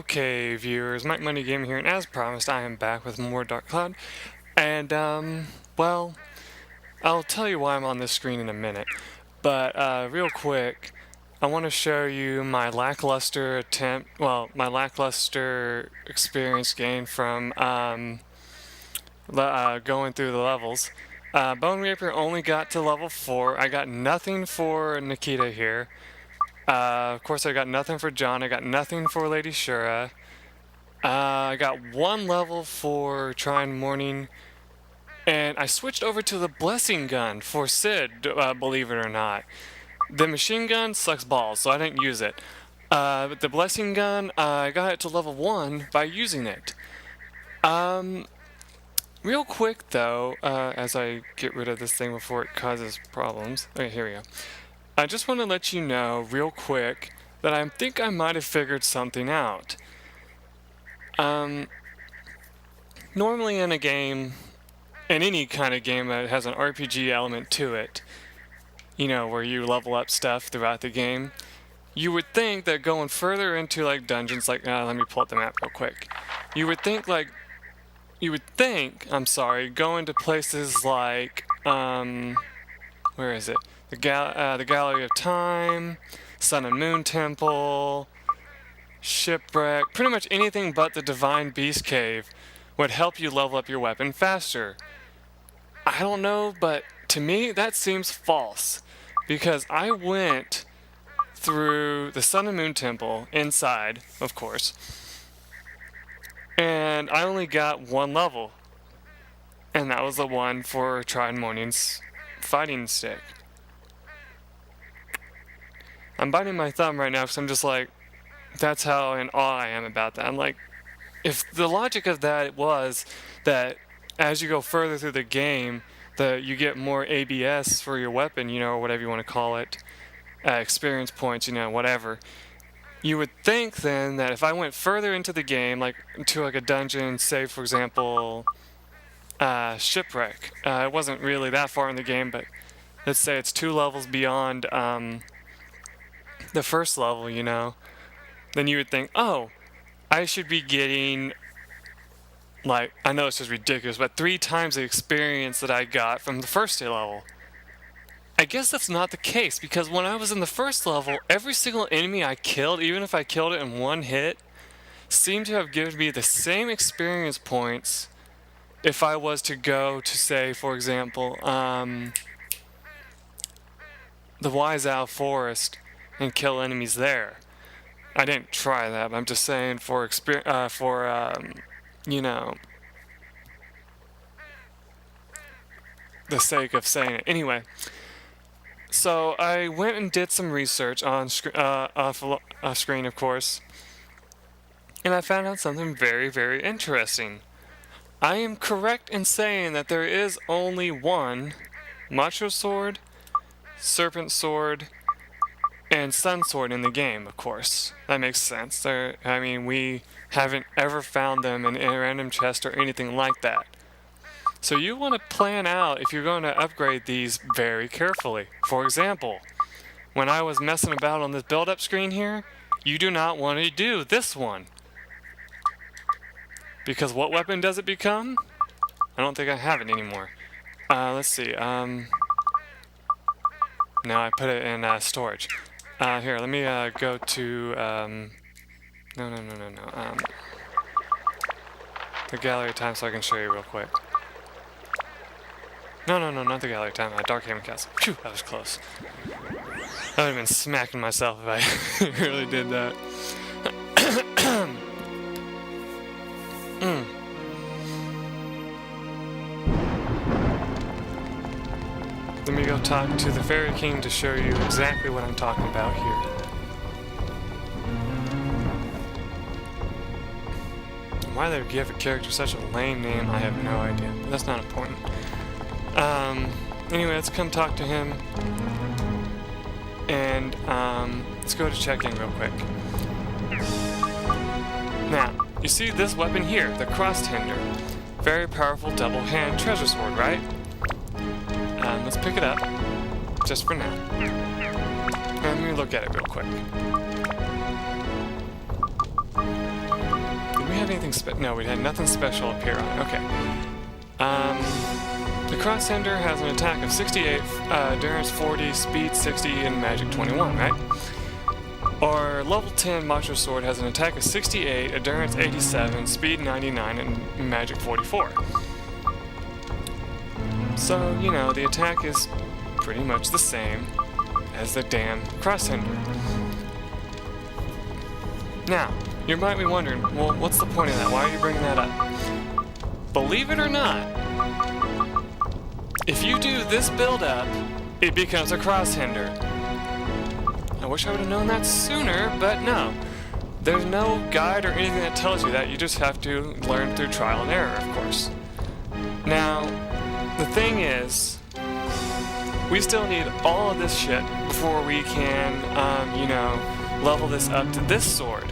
Okay, viewers, MikeMoneyGMR here, and as promised, I am back with more Dark Cloud. And, well, I'll tell you why I'm on this screen in a minute. But, real quick, I want to show you my lackluster my lackluster experience gained from, going through the levels. Bone Reaper only got to level 4. I got nothing for Nikita here. Of course, I got nothing for John. I got nothing for Lady Shura. I got one level for Trying Morning, and I switched over to the Blessing Gun for Sid, believe it or not. The machine gun sucks balls, so I didn't use it. But the Blessing Gun, I got it to level 1 by using it. Real quick though, as I get rid of this thing before it causes problems. Okay, here we go. I just want to let you know, real quick, that I think I might have figured something out. Normally in a game, in any kind of game that has an RPG element to it, you know, where you level up stuff throughout the game, you would think that going further into like dungeons, like, let me pull up the map real quick. You would think, going to places like, where is it? The Gallery of Time, Sun and Moon Temple, Shipwreck, pretty much anything but the Divine Beast Cave would help you level up your weapon faster. I don't know, but to me that seems false, because I went through the Sun and Moon Temple, inside, of course, and I only got one level, and that was the one for Trying Morning's fighting stick. I'm biting my thumb right now because I'm just like, that's how in awe I am about that. I'm like, if the logic of that was that as you go further through the game, that you get more ABS for your weapon, you know, or whatever you want to call it, experience points, you know, whatever. You would think then that if I went further into the game, like into like a dungeon, say for example, Shipwreck. It wasn't really that far in the game, but let's say it's 2 levels beyond the first level, you know, then you would think, oh, I should be getting, like, I know it's just ridiculous, but 3 times the experience that I got from the first level. I guess that's not the case, because when I was in the first level, every single enemy I killed, even if I killed it in one hit, seemed to have given me the same experience points if I was to go to, say, for example, the Wise Owl Forest and kill enemies there. I didn't try that, but I'm just saying you know, the sake of saying it. Anyway, so I went and did some research on off screen, of course, and I found out something very, very interesting. I am correct in saying that there is only one Macho Sword, Serpent Sword, and Sun Sword in the game, of course. That makes sense. I mean, we haven't ever found them in a random chest or anything like that. So you want to plan out if you're going to upgrade these very carefully. For example, when I was messing about on this build-up screen here, you do not want to do this one. Because what weapon does it become? I don't think I have it anymore. Let's see. No, I put it in storage. Here, let me go to, no. The Gallery of Time so I can show you real quick. No, not the Gallery of Time, Darkhaven Castle. Phew, that was close. I would have been smacking myself if I really did that. Let me go talk to the Fairy King to show you exactly what I'm talking about here. Why they give a character such a lame name, I have no idea. But that's not important. Anyway, let's come talk to him. And, let's go to check in real quick. Now, you see this weapon here, the Cross Tender. Very powerful double-hand treasure sword, right? Let's pick it up, just for now. Let me look at it real quick. anything no, we had nothing special appear on it. Okay. The Crosshander has an attack of 68, endurance 40, speed 60, and magic 21, right? Our level 10 Macho Sword has an attack of 68, endurance 87, speed 99, and magic 44. So, you know, the attack is pretty much the same as the damn Crosshander. Now, you might be wondering, well, what's the point of that? Why are you bringing that up? Believe it or not, if you do this build-up, it becomes a Crosshander. I wish I would have known that sooner, but no. There's no guide or anything that tells you that. You just have to learn through trial and error, of course. Now, the thing is, we still need all of this shit before we can, you know, level this up to this sword.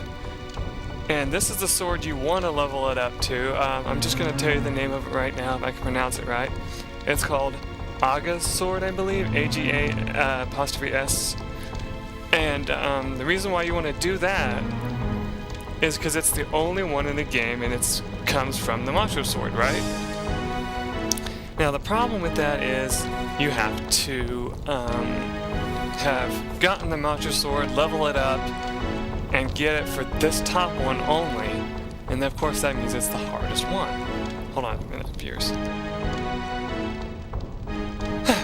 And this is the sword you want to level it up to. I'm just going to tell you the name of it right now, if I can pronounce it right. It's called Aga's Sword, I believe, A-G-A''S. And the reason why you want to do that is because it's the only one in the game, and it comes from the Macho Sword, right? Now, the problem with that is you have to have gotten the Macho Sword, level it up, and get it for this top one only. And of course, that means it's the hardest one. Hold on a minute, viewers.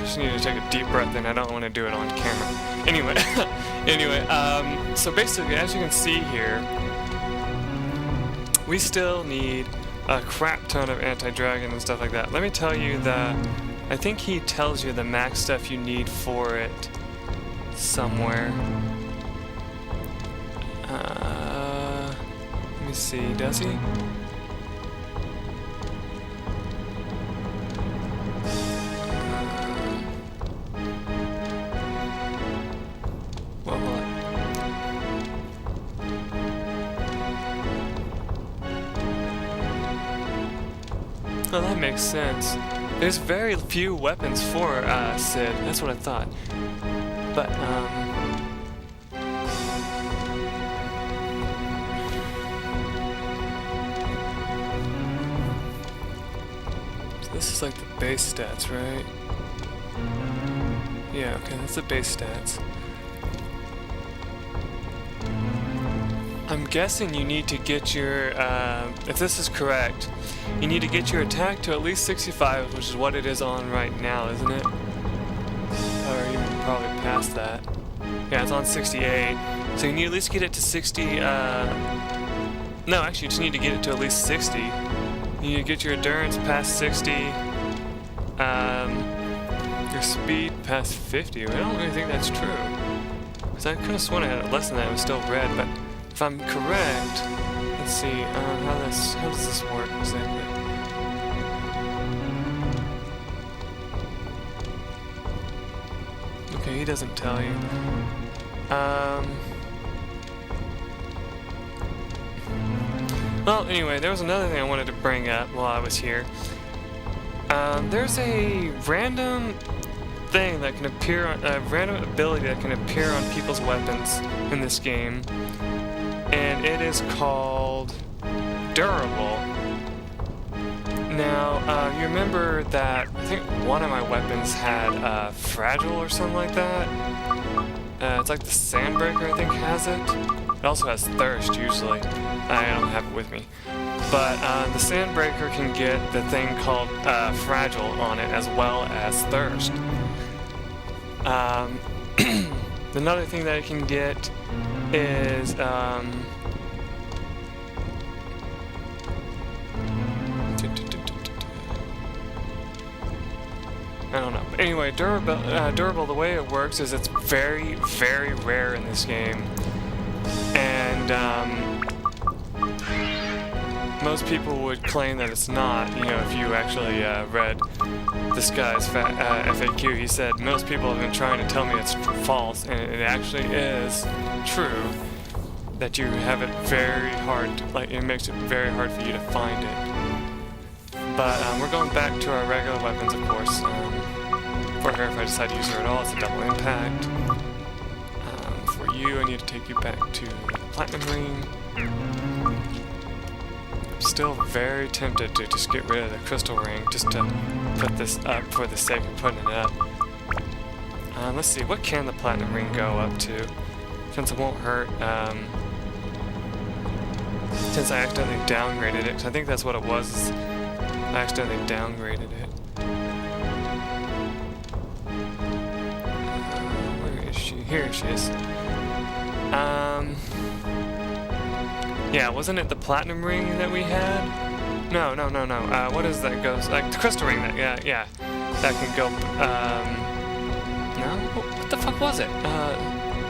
Just need to take a deep breath in. I don't want to do it on camera. Anyway, so basically, as you can see here, we still need a crap ton of anti-dragon and stuff like that. Let me tell you I think he tells you the max stuff you need for it somewhere. Let me see, does he? Well, that makes sense. There's very few weapons for Sid. That's what I thought. But, so this is like the base stats, right? Yeah, okay, that's the base stats. I'm guessing you need to get your, if this is correct, you need to get your attack to at least 65, which is what it is on right now, isn't it? Or even probably past that. Yeah, it's on 68. So you need to at least get it to 60, no, actually you just need to get it to at least 60. You need to get your endurance past 60, your speed past 50. I don't really think that's true. Because I could have sworn I had it less than that, it was still red, but if I'm correct, let's see, how does this work exactly? Okay, he doesn't tell you. Well, anyway, there was another thing I wanted to bring up while I was here. There's a random thing that can appear on, a random ability that can appear on people's weapons in this game. And it is called Durable. Now, you remember that I think one of my weapons had Fragile or something like that? It's like the Sandbreaker, I think, has it. It also has Thirst, usually. I don't have it with me. But the Sandbreaker can get the thing called Fragile on it, as well as Thirst. Another thing that it can get is I don't know. But anyway, durable, the way it works is it's very, very rare in this game. And most people would claim that it's not, you know, if you actually read this guy's FAQ. He said, most people have been trying to tell me it's false, and it actually is true that you have it very hard, like it makes it very hard for you to find it. But we're going back to our regular weapons, of course. For her, if I decide to use her at all, it's a double impact. For you, I need to take you back to the Platinum Ring. I'm still very tempted to just get rid of the crystal ring just to put this up for the sake of putting it up. Let's see, what can the platinum ring go up to? Since it won't hurt, since I accidentally downgraded it, 'cause I think that's what it was, I accidentally downgraded it. Where is she? Here she is. Yeah, wasn't it the platinum ring that we had? No. What is that goes, like, the crystal ring that, yeah. That can go, no? What the fuck was it?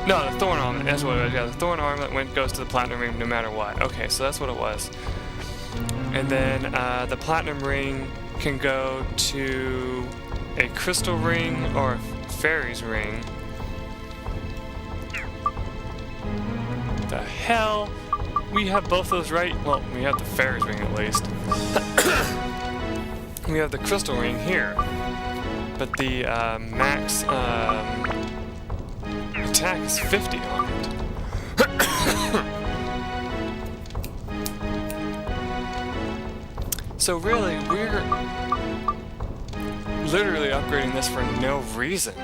No, the thorn armlet, that's what it was, yeah. The thorn armlet goes to the platinum ring no matter what. Okay, so that's what it was. And then, the platinum ring can go to a crystal ring or a fairy's ring. The hell? We have both those right? Well, we have the fairy's ring at least. We have the crystal ring here. But the max attack is 50 on it. So really, we're literally upgrading this for no reason.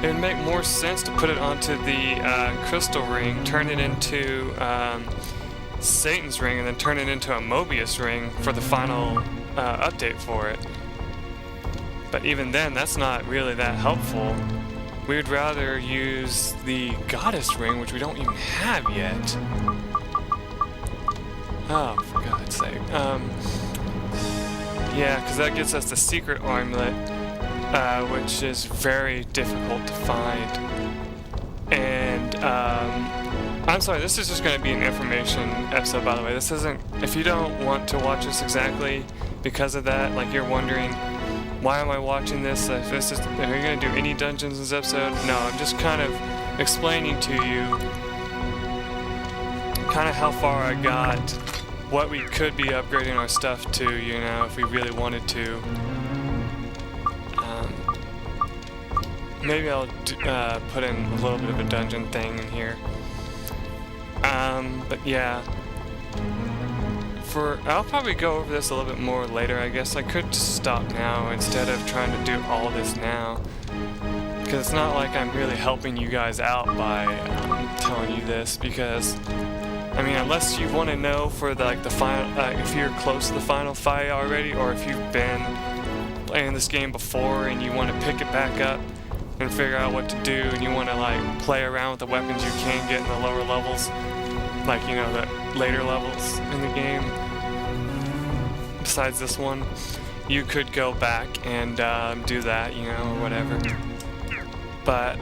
It would make more sense to put it onto the crystal ring, turn it into Satan's ring, and then turn it into a Mobius ring for the final update for it. But even then, that's not really that helpful. We would rather use the goddess ring, which we don't even have yet. Oh, for God's sake. Yeah, because that gets us the secret armlet, which is very difficult to find. And, I'm sorry, this is just going to be an information episode, by the way. This isn't, if you don't want to watch this exactly because of that, like you're wondering, why am I watching this? If this is, are you going to do any dungeons in this episode? No, I'm just kind of explaining to you kind of how far I got, what we could be upgrading our stuff to, you know, if we really wanted to. Maybe I'll put in a little bit of a dungeon thing in here. But yeah. I'll probably go over this a little bit more later, I guess. I could just stop now instead of trying to do all this now. Because it's not like I'm really helping you guys out by telling you this, because I mean, unless you want to know for the final, if you're close to the final fight already, or if you've been playing this game before and you want to pick it back up and figure out what to do, and you want to like play around with the weapons you can get in the lower levels, like, you know, the later levels in the game, besides this one, you could go back and do that, you know, or whatever. But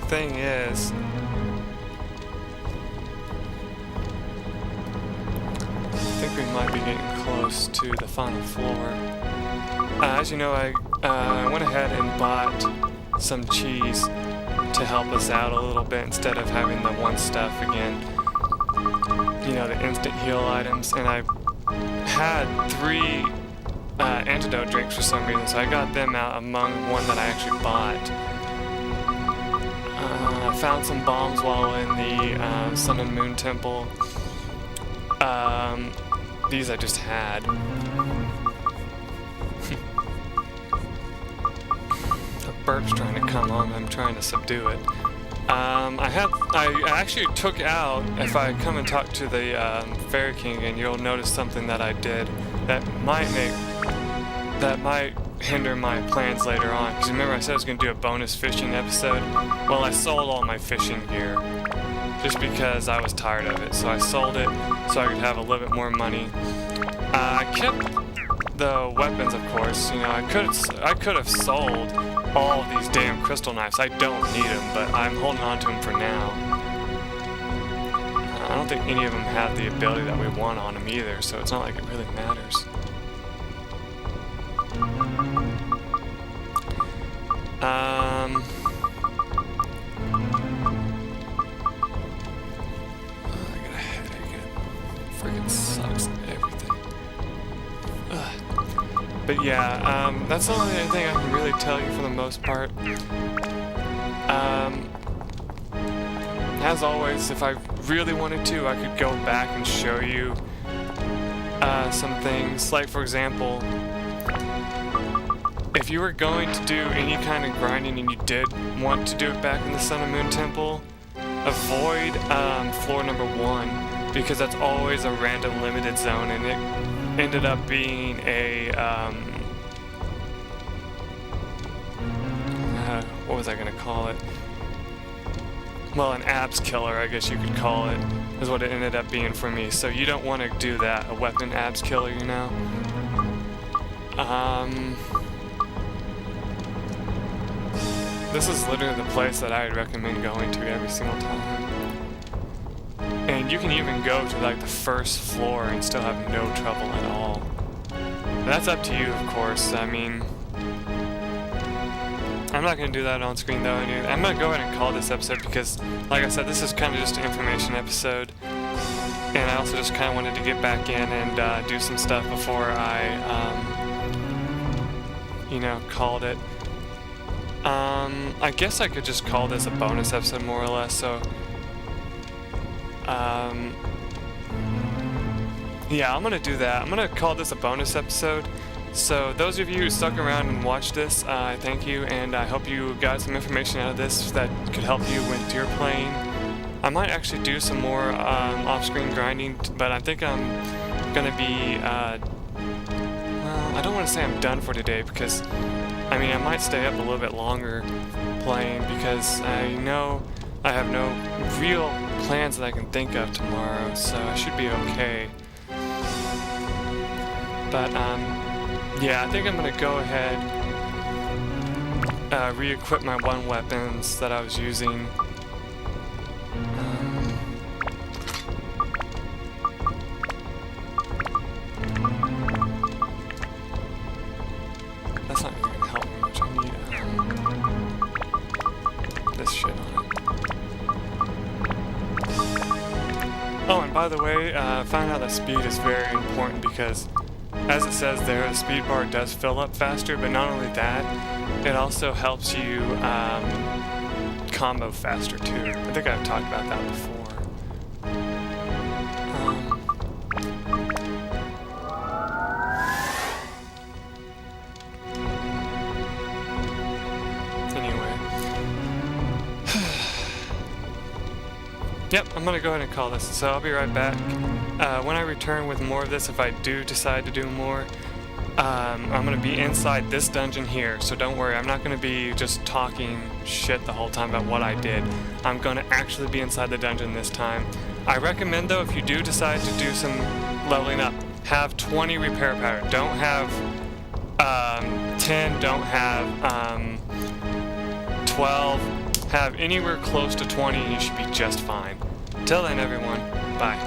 the thing is, I think we might be getting close to the final floor. As you know, I went ahead and bought some cheese to help us out a little bit instead of having the one stuff again. You know, the instant heal items, and I had 3 antidote drinks for some reason, so I got them out among one that I actually bought. I found some bombs while in the Sun and Moon Temple. These I just had. The burp's trying to come on, I'm trying to subdue it. I actually took out, if I come and talk to the Fairy King again, you'll notice something that I did that might hinder my plans later on. Because remember I said I was going to do a bonus fishing episode? Well, I sold all my fishing gear just because I was tired of it. So I sold it so I could have a little bit more money. I kept the weapons, of course. You know, I could have sold all of these damn crystal knives. I don't need them, but I'm holding on to them for now. I don't think any of them have the ability that we want on them either, so it's not like it really matters. I got a headache. It freaking sucks everything. But yeah, that's the only thing I can really tell you for the most part. As always, if I really wanted to, I could go back and show you some things. Like, for example, if you were going to do any kind of grinding and you did want to do it back in the Sun and Moon Temple, avoid floor number 1, because that's always a random limited zone, and it ended up being a what was I gonna call it? Well, an abs killer, I guess you could call it, is what it ended up being for me. So you don't want to do that, a weapon abs killer, you know? This is literally the place that I'd recommend going to every single time. And you can even go to like the first floor and still have no trouble at all. But that's up to you, of course. I mean, I'm not going to do that on screen though. Anyway, I'm going to go ahead and call this episode because, like I said, this is kind of just an information episode. And I also just kind of wanted to get back in and do some stuff before I, called it. I guess I could just call this a bonus episode more or less, so... yeah, I'm gonna do that. I'm gonna call this a bonus episode. So those of you who stuck around and watched this, I thank you, and I hope you got some information out of this that could help you with your playing. I might actually do some more off-screen grinding, but I think I'm gonna be, well, I don't want to say I'm done for today, because, I mean, I might stay up a little bit longer playing, because I know I have no real plans that I can think of tomorrow, so I should be okay. But, yeah, I think I'm gonna go ahead, re-equip my 1 weapons that I was using. That's not really gonna help me much. I need this shit on it. Oh, and by the way, I found out that speed is very important because, as it says there, the speed bar does fill up faster, but not only that, it also helps you combo faster too. I think I've talked about that before. Anyway. Yep, I'm gonna go ahead and call this, so I'll be right back. When I return with more of this, if I do decide to do more, I'm going to be inside this dungeon here, so don't worry, I'm not going to be just talking shit the whole time about what I did. I'm going to actually be inside the dungeon this time. I recommend, though, if you do decide to do some leveling up, have 20 repair power. Don't have 10, don't have 12. Have anywhere close to 20 and you should be just fine. Till then, everyone, bye.